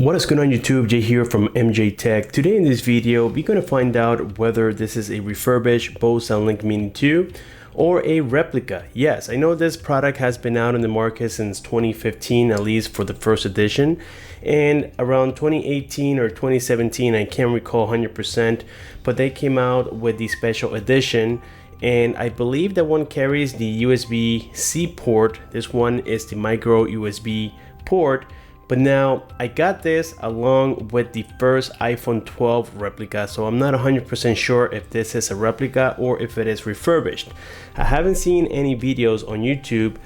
What is going on YouTube? Jay here from MJTech. Today in this video, we're going to find out whether this is a refurbished Bose Soundlink Mini 2 or a replica. Yes, I know this product has been out in the market since 2015, at least for the first edition. And around 2018 or 2017, I can't recall 100%, but they came out with the special edition. And I believe that one carries the USB-C port. This one is the micro USB port. But now I got this along with the first iPhone 12 replica, so I'm not 100% sure if this is a replica or if it is refurbished. I haven't seen any videos on YouTube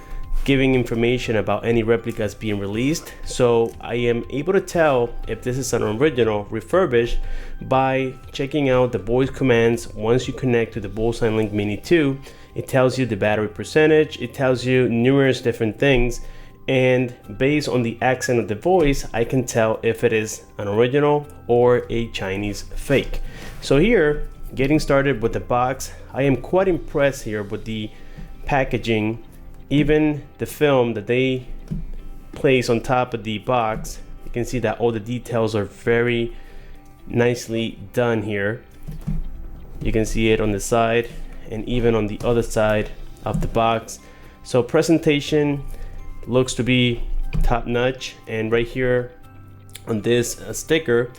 giving information about any replicas being released, so I am able to tell if this is an original refurbished by checking out the voice commands. Once you connect to the Bose Soundlink Mini 2, it tells you the battery percentage, it tells you numerous different things. And based on the accent of the voice, I can tell if it is an original or a Chinese fake. So here, getting started with the box, I am quite impressed here with the packaging. Even the film that they place on top of the box, you can see that all the details are very nicely done here. You can see it on the side and even on the other side of the box. So presentation looks to be top-notch, and right here on this sticker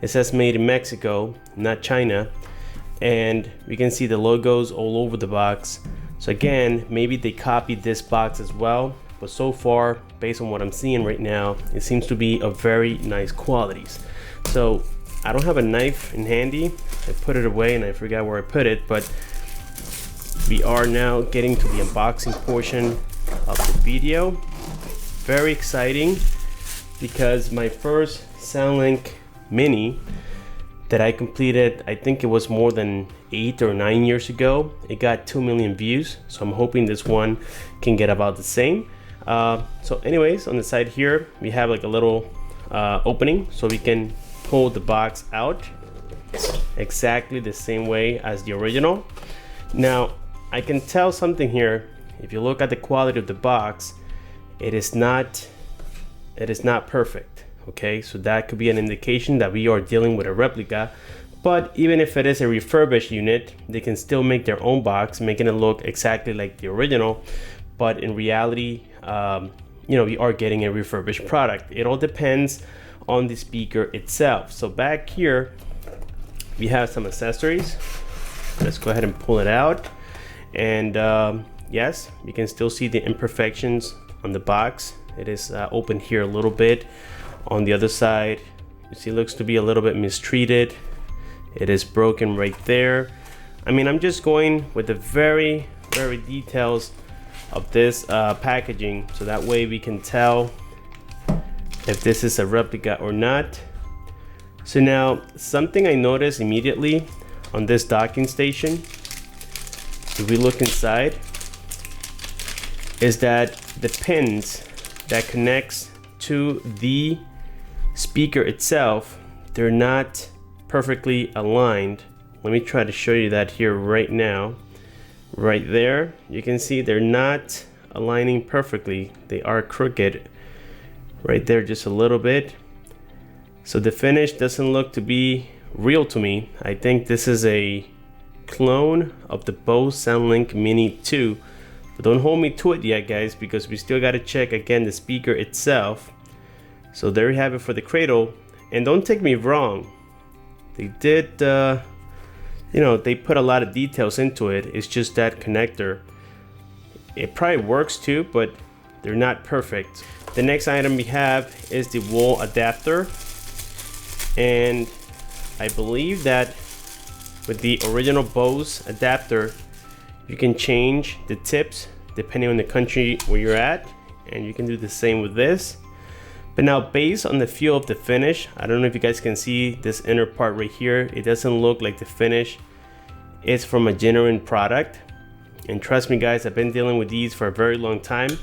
it says made in Mexico, not China, and we can see the logos all over the box. So again, maybe they copied this box as well, but so far, based on what I'm seeing right now, it seems to be of very nice qualities. So I don't have a knife in handy. I put it away and I forgot where I put it, but we are now getting to the unboxing portion of the video. Very exciting, because my first Soundlink Mini that I completed, I think it was more than 8 or 9 years ago, it got 2 million views, so I'm hoping this one can get about the same. So anyways, on the side here we have like a little opening so we can pull the box out exactly the same way as the original. Now I can tell something here. If you look at the quality of the box, it is not perfect. Okay, so that could be an indication that we are dealing with a replica. But even if it is a refurbished unit, they can still make their own box, making it look exactly like the original. But in reality, you know, we are getting a refurbished product. It all depends on the speaker itself. So back here we have some accessories. Let's go ahead and pull it out, and yes, you can still see the imperfections on the box. It is open here a little bit. On the other side, you see it looks to be a little bit mistreated. It is broken right there. I mean, I'm just going with the very details of this packaging, so that way we can tell if this is a replica or not. So now, something I noticed immediately on this docking station, if we look inside, is that the pins that connects to the speaker itself, they're not perfectly aligned. Let me try to show you that here right now. Right there, you can see they're not aligning perfectly. They are crooked right there just a little bit. So the finish doesn't look to be real to me. I think this is a clone of the Bose Soundlink Mini 2. But don't hold me to it yet, guys, because we still got to check again the speaker itself. So there you have it for the cradle. And don't take me wrong, they did you know, they put a lot of details into it. It's just that connector, it probably works too, but they're not perfect. The next item we have is the wall adapter, and I believe that with the original Bose adapter, you can change the tips depending on the country where you're at, and you can do the same with this. But now, based on the feel of the finish, I don't know if you guys can see this inner part right here. It doesn't look like the finish is from a genuine product. And trust me guys, I've been dealing with these for a very long time.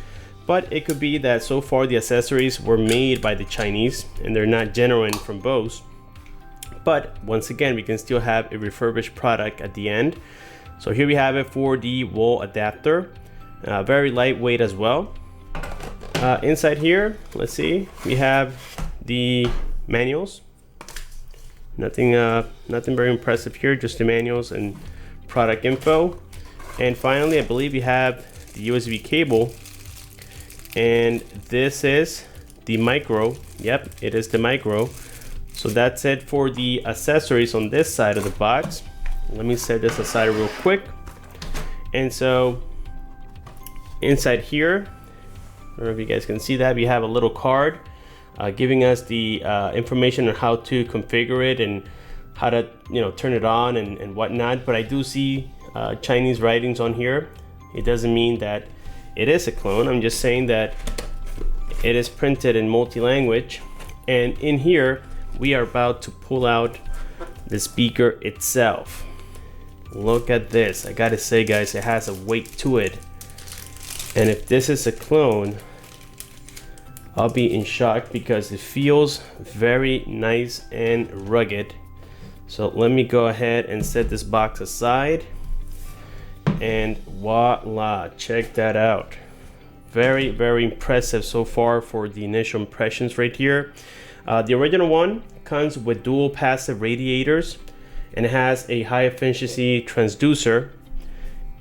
But it could be that so far the accessories were made by the Chinese and they're not genuine from Bose. But once again, we can still have a refurbished product at the end. So here we have it for the wall adapter. Very lightweight as well. Inside here, let's see, we have the manuals. Nothing very impressive here, just the manuals and product info. And finally, I believe you have the USB cable, and this is the micro. Yep, it is the micro. So that's it for the accessories on this side of the box. Let me set this aside real quick. And so inside here, I don't know if you guys can see that, we have a little card giving us the information on how to configure it and how to turn it on and whatnot. But I do see Chinese writings on here. It doesn't mean that it is a clone. I'm just saying that it is printed in multi-language. And in here we are about to pull out the speaker itself. Look at this. I gotta say, guys, it has a weight to it. And if this is a clone, I'll be in shock because it feels very nice and rugged. So let me go ahead and set this box aside, and voila, check that out. Very, very impressive so far for the initial impressions right here. The original one comes with dual passive radiators, and it has a high efficiency transducer,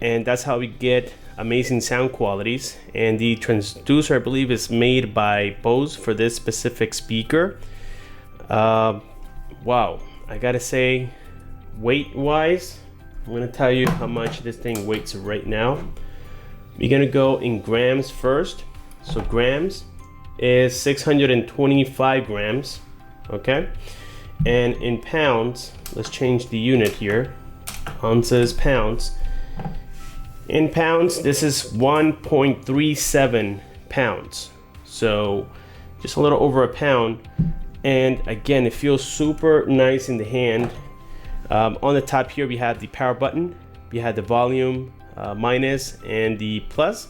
and that's how we get amazing sound qualities. And the transducer, I believe, is made by Bose for this specific speaker. Wow, I gotta say, weight wise, I'm gonna tell you how much this thing weighs right now. We're gonna go in grams first. So grams is 625 grams, okay? And in pounds, let's change the unit here. Ounces, pounds. In pounds, this is 1.37 pounds. So just a little over a pound. And again, it feels super nice in the hand. On the top here, we have the power button. We have the volume minus and the plus.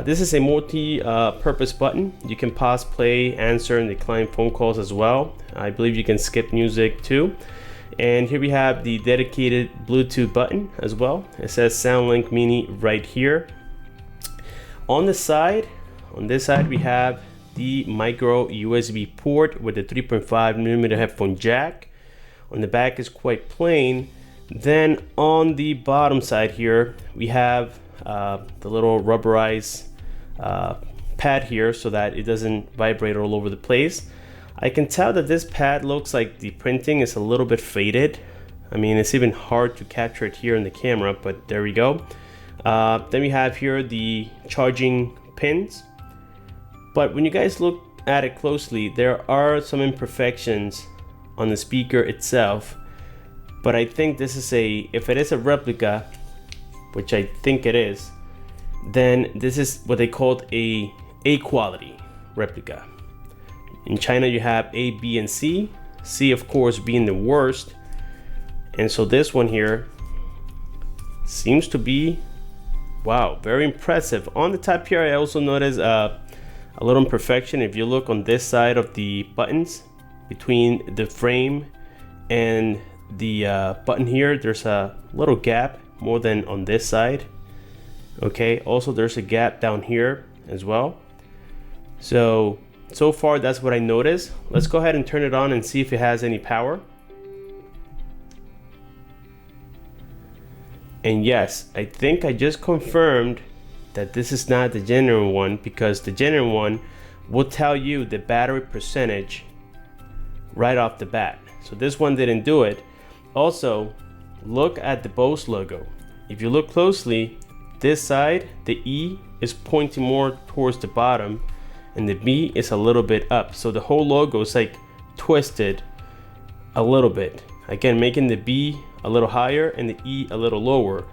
This is a multi-purpose button. You can pause, play, answer, and decline phone calls as well. I believe you can skip music too. And here we have the dedicated Bluetooth button as well. It says Soundlink Mini right here. On the side, on this side, we have the micro USB port with the 3.5mm headphone jack. On the back is quite plain. Then on the bottom side here, we have the little rubberized pad here so that it doesn't vibrate all over the place. I can tell that this pad looks like the printing is a little bit faded. I mean, it's even hard to capture it here in the camera, but there we go. Then we have here the charging pins. But when you guys look at it closely, there are some imperfections on the speaker itself. But I think this is if it is a replica, which I think it is, then this is what they called a quality replica. In China, you have A, B, and C. C, of course, being the worst. And so this one here seems to be, wow, very impressive. On the top here, I also noticed a little imperfection. If you look on this side of the buttons, between the frame and the button here, there's a little gap more than on this side. Okay, also there's a gap down here as well. So far that's what I noticed. Let's go ahead and turn it on and see if it has any power. And yes, I think I just confirmed that this is not the genuine one, because the genuine one will tell you the battery percentage right off the bat. So this one didn't do it. Also, look at the Bose logo. If you look closely, this side, the E is pointing more towards the bottom, and the B is a little bit up. So the whole logo is like twisted a little bit. Again, making the B a little higher and the E a little lower.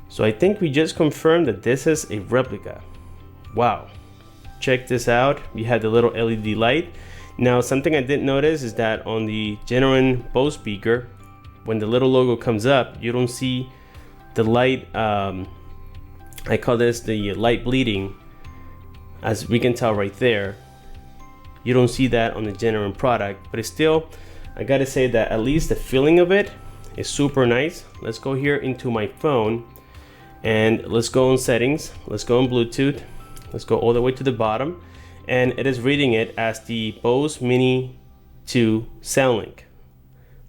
So I think we just confirmed that this is a replica. Wow. Check this out. We had the little LED light. Now, something I didn't notice is that on the genuine Bose speaker, when the little logo comes up, you don't see the light, I call this the light bleeding. As we can tell right there, you don't see that on the genuine product, but it's still, I gotta say that at least the feeling of it is super nice. Let's go here into my phone and let's go on settings. Let's go on Bluetooth. Let's go all the way to the bottom, and it is reading it as the Bose Mini to Soundlink.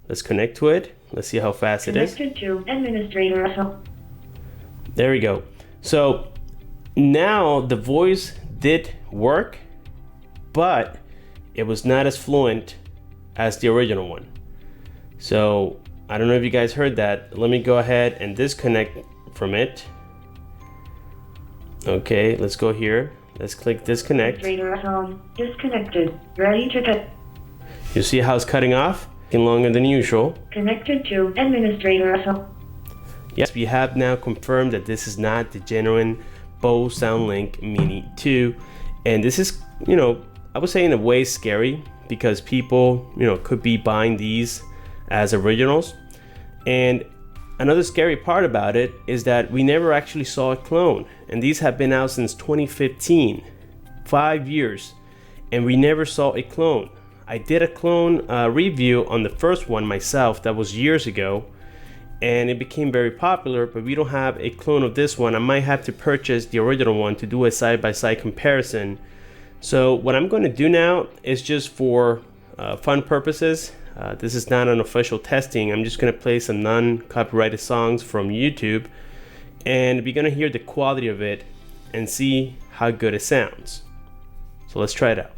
Let's connect to it. Let's see how fast it is. Connected to administrator. There we go. So now the voice did work, but it was not as fluent as the original one. So I don't know if you guys heard that. Let me go ahead and disconnect from it. Okay, let's go here. Let's click disconnect. Disconnected. Ready to cut. You see how it's cutting off? Getting longer than usual. Connected to administrator. Yes, we have now confirmed that this is not the genuine Bose Soundlink Mini 2. And this is, I would say in a way scary, because people, could be buying these as originals. And another scary part about it is that we never actually saw a clone. And these have been out since 2015, 5 years, and we never saw a clone. I did a clone review on the first one myself, that was years ago, and it became very popular, but we don't have a clone of this one. I might have to purchase the original one to do a side-by-side comparison. So what I'm going to do now is just for fun purposes. This is not an official testing. I'm just going to play some non-copyrighted songs from YouTube, and we're going to hear the quality of it and see how good it sounds. So let's try it out.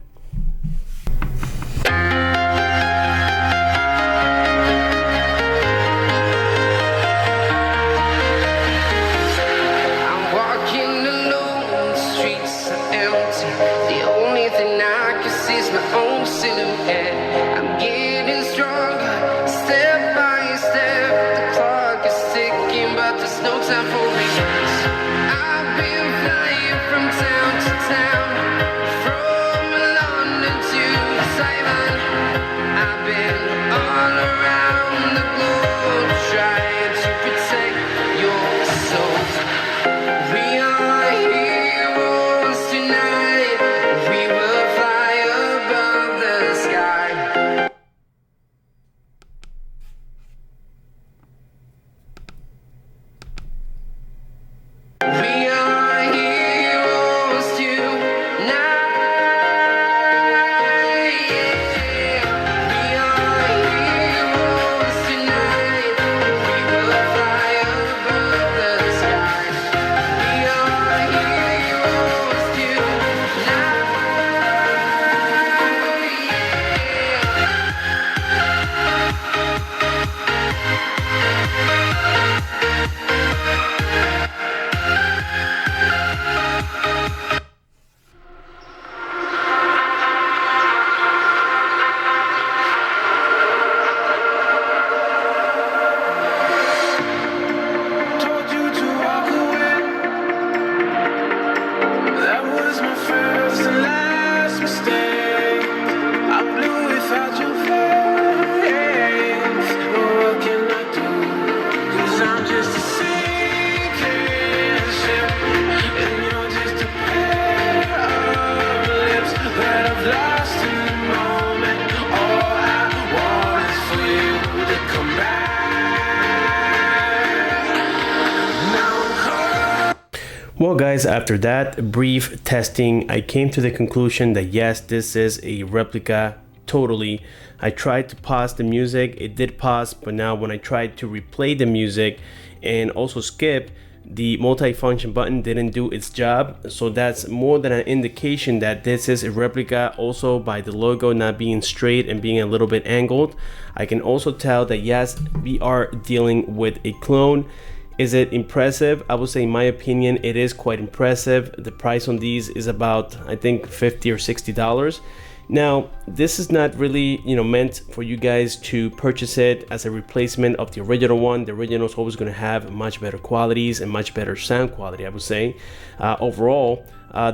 Well guys, after that brief testing, I came to the conclusion that yes, this is a replica totally. I tried to pause the music, it did pause, but now when I tried to replay the music and also skip, the multi-function button didn't do its job. So that's more than an indication that this is a replica. Also by the logo not being straight and being a little bit angled, I can also tell that yes, we are dealing with a clone. Is it impressive? I would say in my opinion it is quite impressive. The price on these is about, I think, $50 or $60. Now this is not really meant for you guys to purchase it as a replacement of the original one. The original is always going to have much better qualities and much better sound quality, I would say. Overall,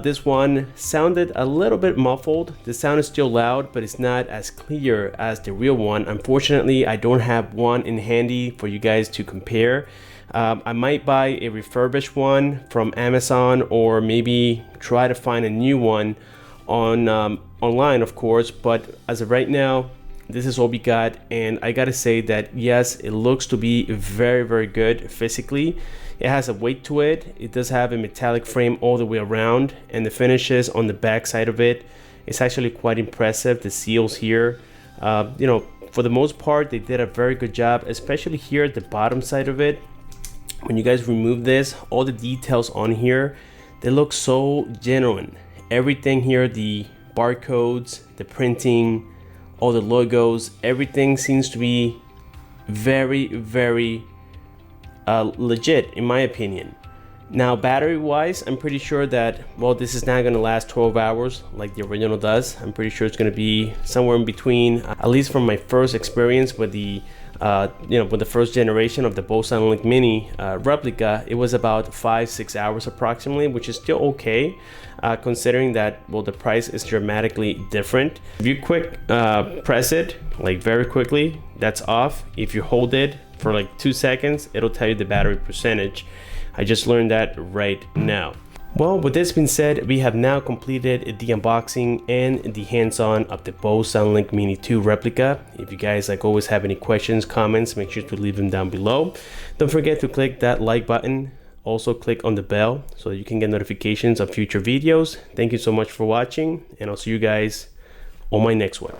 this one sounded a little bit muffled. The sound is still loud, but it's not as clear as the real one. Unfortunately, I don't have one in handy for you guys to compare. I might buy a refurbished one from Amazon, or maybe try to find a new one on online, of course. But as of right now, this is all we got, and I gotta say that yes, it looks to be very, very good physically. It has a weight to it. It does have a metallic frame all the way around, and the finishes on the back side of it, it's actually quite impressive. The seals here, You know, for the most part, they did a very good job, especially here at the bottom side of it. When you guys remove this, all the details on here, they look so genuine. Everything here, the barcodes, the printing, all the logos, everything seems to be very legit in my opinion. Now, battery wise, I'm pretty sure that, well, this is not going to last 12 hours like the original does. I'm pretty sure it's going to be somewhere in between, at least from my first experience with the you know, with the first generation of the Bose Soundlink Mini Replica. It was about 5-6 hours approximately, which is still okay, considering that, well, the price is dramatically different. If you quick press it, like very quickly, that's off. If you hold it for like 2 seconds, it'll tell you the battery percentage. I just learned that right now. Well, with this being said, we have now completed the unboxing and the hands-on of the Bose Soundlink Mini 2 Replica. If you guys, like always, have any questions, comments, make sure to leave them down below. Don't forget to click that like button. Also click on the bell so that you can get notifications of future videos. Thank you so much for watching, and I'll see you guys on my next one.